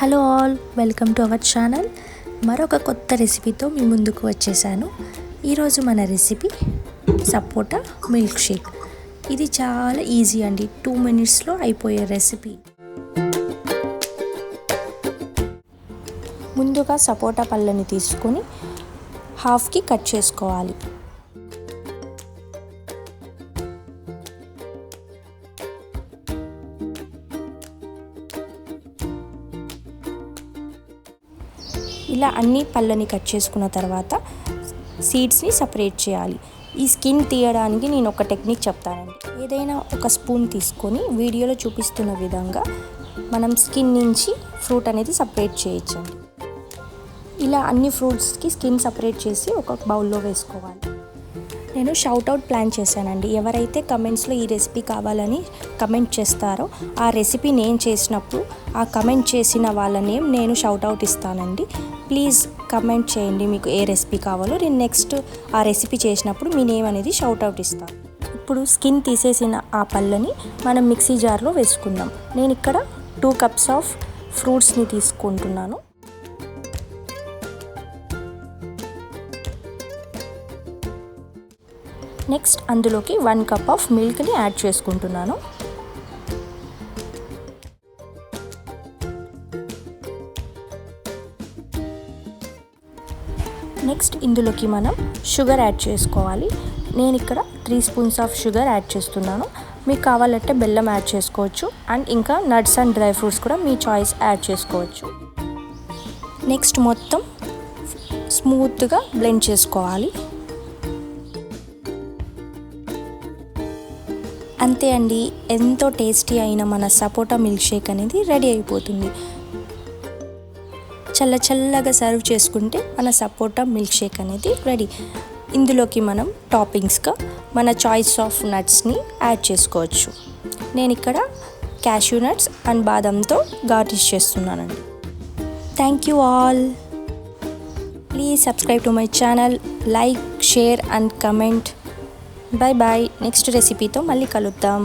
Hello all, welcome to our channel. మరొక కొత్త రెసిపీతో మీ ముందుకు వచ్చేసాను. ఈరోజు మన రెసిపీ సపోటా మిల్క్ షేక్. ఇది చాలా ఈజీ అండి, 2 మినిట్స్లో అయిపోయే రెసిపీ. ముందుగా సపోటా పళ్ళని తీసుకొని హాఫ్కి కట్ చేసుకోవాలి. ఇలా అన్ని పళ్ళని కట్ చేసుకున్న తర్వాత సీడ్స్ని సపరేట్ చేయాలి. ఈ స్కిన్ తీయడానికి నేను ఒక టెక్నిక్ చెప్తానండి. ఏదైనా ఒక స్పూన్ తీసుకొని వీడియోలో చూపిస్తున్న విధంగా మనం స్కిన్ నుంచి ఫ్రూట్ అనేది సపరేట్ చేయొచ్చండి. ఇలా అన్ని ఫ్రూట్స్కి స్కిన్ సపరేట్ చేసి ఒక బౌల్లో వేసుకోవాలి. నేను షౌట్అవుట్ ప్లాన్ చేశానండి. ఎవరైతే కమెంట్స్లో ఈ రెసిపీ కావాలని కమెంట్ చేస్తారో ఆ రెసిపీ నేను చేసినప్పుడు ఆ కమెంట్ చేసిన వాళ్ళ నేమ్ నేను షౌట్అవుట్ ఇస్తానండి. ప్లీజ్ కమెంట్ చేయండి మీకు ఏ రెసిపీ కావాలో. నేను నెక్స్ట్ ఆ రెసిపీ చేసినప్పుడు మీ నేమ్ అనేది షౌట్అవుట్ ఇస్తాను. ఇప్పుడు స్కిన్ తీసేసిన ఆ పళ్ళని మనం మిక్సీ జార్లో వేసుకుందాం. నేను ఇక్కడ 2 కప్స్ ఆఫ్ ఫ్రూట్స్ని తీసుకుంటున్నాను. నెక్స్ట్ అందులోకి 1 కప్ ఆఫ్ మిల్క్ని యాడ్ చేసుకుంటున్నాను. నెక్స్ట్ ఇందులోకి మనం షుగర్ యాడ్ చేసుకోవాలి. నేను ఇక్కడ 3 స్పూన్స్ ఆఫ్ షుగర్ యాడ్ చేస్తున్నాను. మీకు కావాలంటే బెల్లం యాడ్ చేసుకోవచ్చు అండ్ ఇంకా నట్స్ అండ్ డ్రై ఫ్రూట్స్ కూడా మీ చాయిస్ యాడ్ చేసుకోవచ్చు. నెక్స్ట్ మొత్తం స్మూత్గా బ్లెండ్ చేసుకోవాలి. అంతే అండి, ఎంతో టేస్టీ అయిన మన సపోటా మిల్క్ షేక్ అనేది రెడీ అయిపోతుంది. చల్లగా సర్వ్ చేసుకుంటే మన సపోటా మిల్క్ షేక్ అనేది రెడీ. ఇందులోకి మనం టాపింగ్స్గా మన చాయిస్ ఆఫ్ నట్స్ని యాడ్ చేసుకోవచ్చు. నేను ఇక్కడ క్యాష్యూ నట్స్ అండ్ బాదంతో గార్నిష్ చేస్తున్నానండి. Thank you all. Please subscribe to my channel, like, share and comment. Bye bye. Next రెసిపీతో మళ్ళీ కలుద్దాం.